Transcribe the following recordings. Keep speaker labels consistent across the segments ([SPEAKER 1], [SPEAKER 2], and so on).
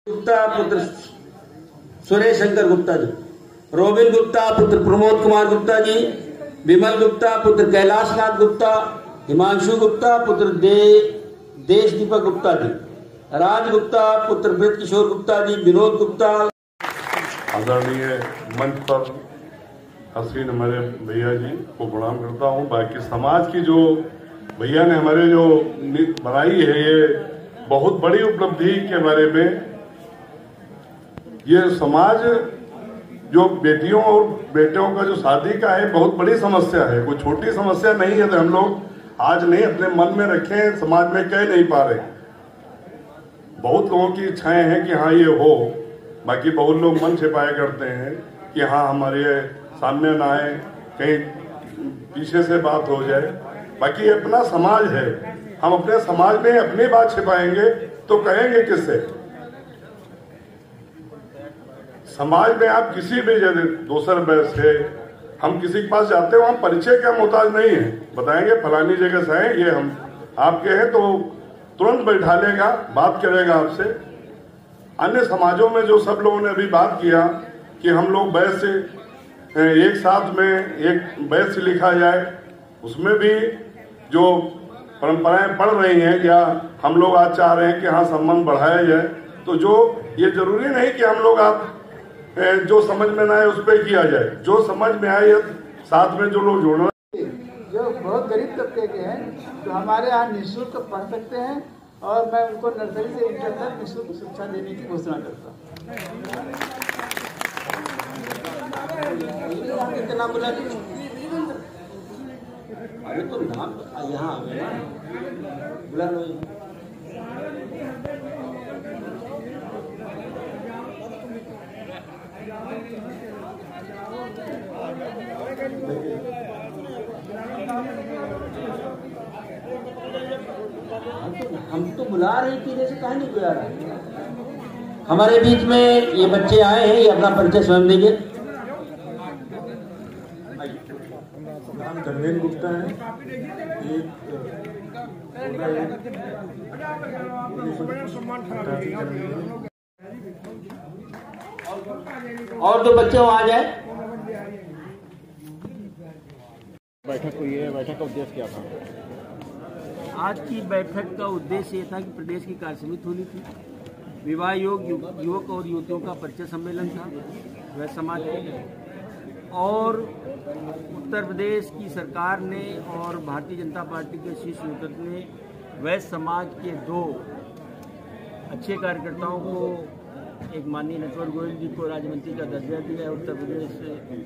[SPEAKER 1] गुप्ता पुत्र सुरेश शंकर गुप्ता जी, रोबिन गुप्ता पुत्र प्रमोद कुमार गुप्ता जी, विमल गुप्ता पुत्र कैलाश नाथ गुप्ता, हिमांशु गुप्ता पुत्र देश दीपक गुप्ता जी, राज गुप्ता पुत्र ब्रज किशोर गुप्ता जी, विनोद गुप्ता।
[SPEAKER 2] आदरणीय मंच पर हसीन हमारे भैया जी को प्रणाम करता हूँ। बाकी समाज की जो भैया ने हमारे जो बनाई है, ये बहुत बड़ी उपलब्धि के बारे में। ये समाज जो बेटियों और बेटों का जो शादी का है, बहुत बड़ी समस्या है, कोई छोटी समस्या नहीं है। तो हम लोग आज नहीं अपने मन में रखें, समाज में कह नहीं पा रहे। बहुत लोगों की इच्छाएं हैं कि हाँ ये हो, बाकी बहुत लोग मन छिपाया करते हैं कि हाँ हमारे सामने ना आए, कहीं पीछे से बात हो जाए। बाकी ये अपना समाज है, हम अपने समाज में अपनी बात छिपाएंगे तो कहेंगे किससे? समाज में आप किसी भी जगह दूसर बैस है, हम किसी के पास जाते हो, हम परिचय का मोहताज नहीं है, बताएंगे फलानी जगह से हैं, ये हम आपके हैं, तो तुरंत बैठा लेगा, बात करेगा आपसे। अन्य समाजों में जो सब लोगों ने अभी बात किया कि हम लोग बैस से एक साथ में एक बैस से लिखा जाए, उसमें भी जो परंपराएं पड़ रही हैं या हम लोग आज चाह रहे हैं कि हाँ संबंध बढ़ाया जाए, तो जो ये जरूरी नहीं कि हम लोग आप जो समझ में ना आए उस पर किया जाए, जो समझ में आए साथ में जो लोग जोड़ना।
[SPEAKER 3] जो बहुत गरीब तबके के हैं तो हमारे यहाँ निःशुल्क पढ़ सकते हैं, और मैं उनको नर्सरी से इंटर तक निःशुल्क शिक्षा देने की घोषणा करता हूँ।
[SPEAKER 1] कितना बोला? अरे तो नाम यहाँ बुला लो। हम तो बुला रहे थे, जैसे कहा नहीं बुला रहा। हमारे बीच में ये बच्चे आए हैं, ये अपना परिचय स्वयं देंगे।
[SPEAKER 4] धर्मेंद्र गुप्ता है,
[SPEAKER 1] और दो बच्चे आ जाए।
[SPEAKER 4] बैठक हुई है, बैठक का उद्देश्य क्या था?
[SPEAKER 5] आज की बैठक का उद्देश्य ये था कि प्रदेश की कार्यसमिति होनी थी, विवाह योग्य युवक और युवतियों का परिचय सम्मेलन था वैश्य समाज के, और उत्तर प्रदेश की सरकार ने और भारतीय जनता पार्टी के शीर्ष नेतृत्व ने वैश्य समाज के दो अच्छे कार्यकर्ताओं को, एक माननीय नटवर गोयल जी को राज्य मंत्री का दर्जा दिया है, उत्तर प्रदेश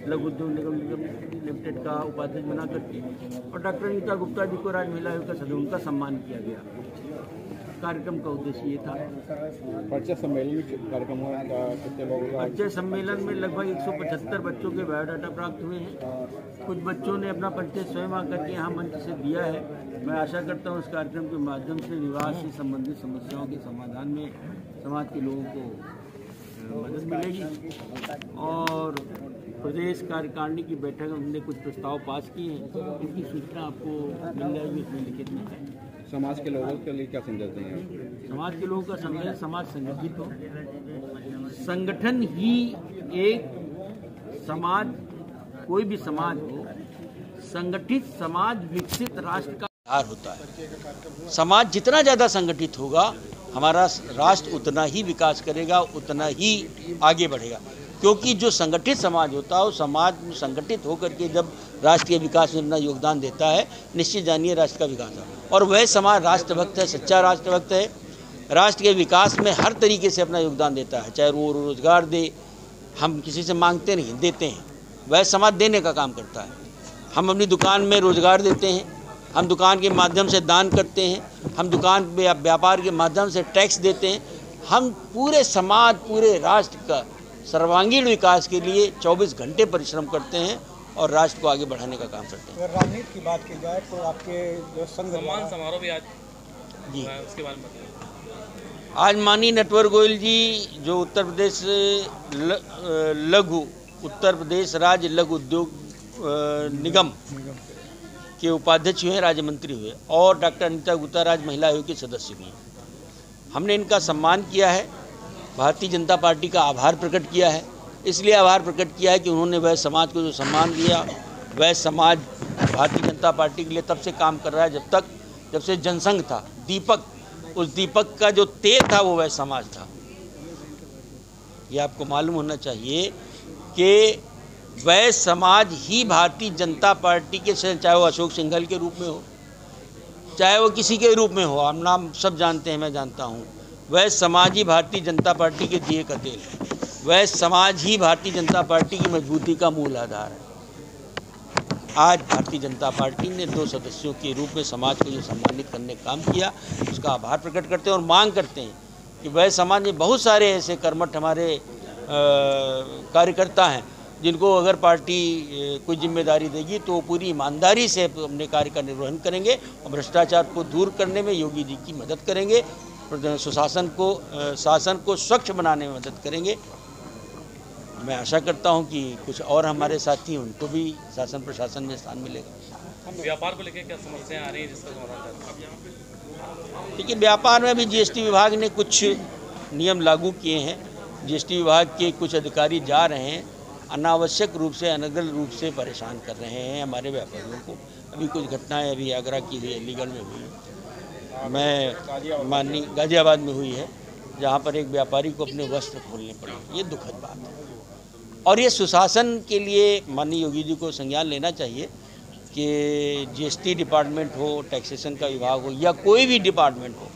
[SPEAKER 5] लघु उद्योग निगम लिमिटेड का उपाध्यक्ष बना करके, और डॉक्टर नीता गुप्ता जी को राज्य महिला आयोग का सदस्य, उनका सम्मान किया गया। कार्यक्रम का उद्देश्य ये था।
[SPEAKER 4] परिचय सम्मेलन कार्यक्रम कितने लोग?
[SPEAKER 5] परिचय सम्मेलन में लगभग 175 बच्चों के बायोडाटा प्राप्त हुए हैं। कुछ बच्चों ने अपना परिचय स्वयं आकर के यहाँ मंच से दिया है। मैं आशा करता हूँ इस कार्यक्रम के माध्यम से विवाह से संबंधित समस्याओं के समाधान में समाज के लोगों को मदद मिलेगी। और प्रदेश कार्यकारिणी की बैठक में हमने कुछ प्रस्ताव पास किए हैं, इनकी सूचना आपको मिल जाएगी इसमें लिखित में।
[SPEAKER 4] समाज के लोगों के लिए क्या संदेश देंगे?
[SPEAKER 5] समाज के लोगों का संदेश, समाज संगठित हो, संगठन ही एक समाज, कोई भी समाज हो, संगठित समाज विकसित राष्ट्र का आधार होता है। समाज जितना ज़्यादा संगठित होगा, हमारा राष्ट्र उतना ही विकास करेगा, उतना ही आगे बढ़ेगा। क्योंकि जो संगठित समाज होता है, वो समाज संगठित होकर के जब राष्ट्र के विकास में अपना योगदान देता है, निश्चित जानिए राष्ट्र का विकास है। और वह समाज राष्ट्रभक्त है, सच्चा राष्ट्रभक्त है, राष्ट्र के विकास में हर तरीके से अपना योगदान देता है। चाहे वो रोजगार दे, हम किसी से मांगते नहीं, देते हैं, वह समाज देने का काम करता है। हम अपनी दुकान में रोजगार देते हैं, हम दुकान के माध्यम से दान करते हैं, हम दुकान व्यापार के माध्यम से टैक्स देते हैं। हम पूरे समाज, पूरे राष्ट्र का सर्वांगीण विकास के लिए 24 घंटे परिश्रम करते हैं और राष्ट्र को आगे बढ़ाने का काम करते हैं।
[SPEAKER 6] अगर राजनीति की बात की जाए तो आपके जो संघ
[SPEAKER 7] सम्मान समारोह भी आज
[SPEAKER 5] जी,
[SPEAKER 7] उसके बारे में बताइए।
[SPEAKER 5] आज माननीय नटवर गोयल जी जो उत्तर प्रदेश राज्य लघु उद्योग निगम के उपाध्यक्ष हुए, राज्य मंत्री हुए, और डॉक्टर अनीता गुप्ता राज्य महिला आयोग के सदस्य हुए। हमने इनका सम्मान किया है, भारतीय जनता पार्टी का आभार प्रकट किया है। इसलिए आभार प्रकट किया है कि उन्होंने वह समाज को जो सम्मान दिया, वह समाज भारतीय जनता पार्टी के लिए तब से काम कर रहा है जब से जनसंघ था। दीपक, उस दीपक का जो तेल था वो वह समाज था। ये आपको मालूम होना चाहिए कि वह समाज ही भारतीय जनता पार्टी के, चाहे वो अशोक सिंघल के रूप में हो, चाहे वो किसी के रूप में हो, आप नाम सब जानते हैं, मैं जानता हूँ, वह समाज ही भारतीय जनता पार्टी के दिए का तेल है। वह समाज ही भारतीय जनता पार्टी की मजबूती का मूल आधार है। आज भारतीय जनता पार्टी ने 2 सदस्यों के रूप में समाज को जो सम्मानित करने का काम किया, उसका आभार प्रकट करते हैं और मांग करते हैं कि वह समाज में बहुत सारे ऐसे कर्मठ हमारे कार्यकर्ता हैं जिनको अगर पार्टी कोई जिम्मेदारी देगी तो पूरी ईमानदारी से अपने कार्य का निर्वहन करेंगे और भ्रष्टाचार को दूर करने में योगी जी की मदद करेंगे, सुशासन को स्वच्छ बनाने में मदद करेंगे। मैं आशा करता हूं कि कुछ और हमारे साथी, उनको भी शासन प्रशासन में स्थान मिलेगा।
[SPEAKER 7] व्यापार को लेकर क्या समस्याएं आ रही हैं जिसका समाधान?
[SPEAKER 5] देखिए, व्यापार में भी जीएसटी विभाग ने कुछ नियम लागू किए हैं। जीएसटी विभाग के कुछ अधिकारी जा रहे हैं, अनावश्यक रूप से, अनर्गल रूप से परेशान कर रहे हैं हमारे व्यापारियों को। अभी कुछ घटनाएं अभी आगरा की हुई, अलीगढ़ में हुई है, मैं माननीय गाजियाबाद में हुई है, जहां पर एक व्यापारी को अपने वस्त्र खोलने पड़े। ये दुखद बात है और ये सुशासन के लिए माननीय योगी जी को संज्ञान लेना चाहिए कि जीएसटी डिपार्टमेंट हो, टैक्सेशन का विभाग हो या कोई भी डिपार्टमेंट हो,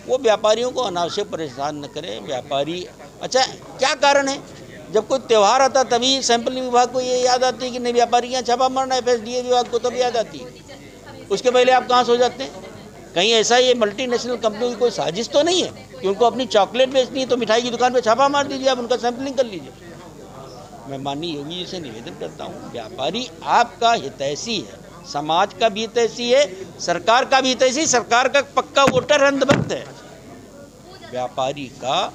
[SPEAKER 5] वो व्यापारियों को अनावश्यक परेशान न करें। व्यापारी, अच्छा क्या कारण है, जब कोई त्यौहार आता तभी सैंपलिंग विभाग को ये याद आती है कि नहीं व्यापारी यहाँ छापा मारना है, FSDA विभाग को तब याद आती है। उसके पहले आप कहाँ सो जाते हैं? कहीं ऐसा ये मल्टीनेशनल कंपनियों की कोई साजिश तो नहीं है कि उनको अपनी चॉकलेट बेचनी है तो मिठाई की दुकान पर छापा मार दीजिए, आप उनका सैंपलिंग कर लीजिए। मैं माननीय योगी जी से निवेदन करता हूँ, व्यापारी आपका हितैषी है, समाज का भी हितैषी है, सरकार का भी हितैषी, सरकार का पक्का वोटर अंधभक्त है। व्यापारी का,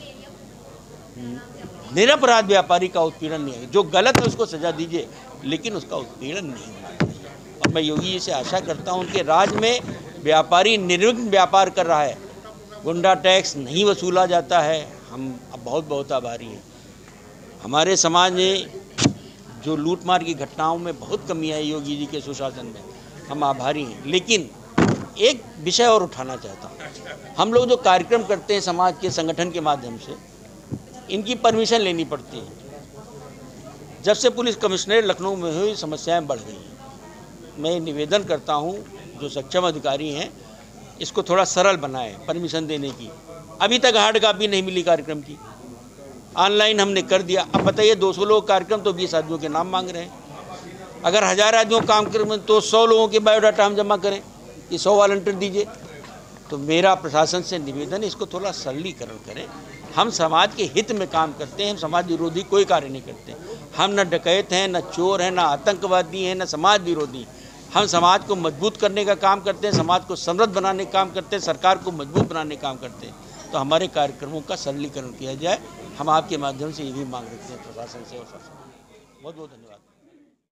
[SPEAKER 5] निरपराध व्यापारी का उत्पीड़न नहीं है। जो गलत है उसको सजा दीजिए, लेकिन उसका उत्पीड़न नहीं होना चाहिए। और मैं योगी जी से आशा करता हूँ कि राज्य में व्यापारी निर्विघ्न व्यापार कर रहा है, गुंडा टैक्स नहीं वसूला जाता है। हम अब बहुत आभारी हैं। हमारे समाज में जो लूटमार की घटनाओं में बहुत कमी आई योगी जी के सुशासन में, हम आभारी हैं। लेकिन एक विषय और उठाना चाहता हूँ, हम लोग जो कार्यक्रम करते हैं समाज के संगठन के माध्यम से, इनकी परमिशन लेनी पड़ती है। जब से पुलिस कमिश्नरेट लखनऊ में हुई, समस्याएं बढ़ गई हैं। मैं निवेदन करता हूं, जो सक्षम अधिकारी हैं इसको थोड़ा सरल बनाएं परमिशन देने की। अभी तक हार्ड कॉपी नहीं मिली कार्यक्रम की, ऑनलाइन हमने कर दिया। अब बताइए 200 लोग कार्यक्रम तो 20 आदमियों के नाम मांग रहे हैं। अगर 1000 आदमियों का काम करें तो 100 लोगों के बायोडाटा हम जमा करें कि 100 वॉलंटियर दीजिए। तो मेरा प्रशासन से निवेदन है, इसको थोड़ा सरलीकरण करें। हम समाज के हित में काम करते हैं, हम समाज विरोधी कोई कार्य नहीं करते। हम न डकैत हैं, न चोर हैं, न आतंकवादी हैं, न समाज विरोधी। हम समाज को मजबूत करने का काम करते हैं, समाज को समृद्ध बनाने का काम करते हैं, सरकार को मजबूत बनाने का काम करते हैं। तो हमारे कार्यक्रमों का सरलीकरण किया जाए, हम आपके माध्यम से ये भी मांग रखते हैं प्रशासन से और शासन। बहुत धन्यवाद।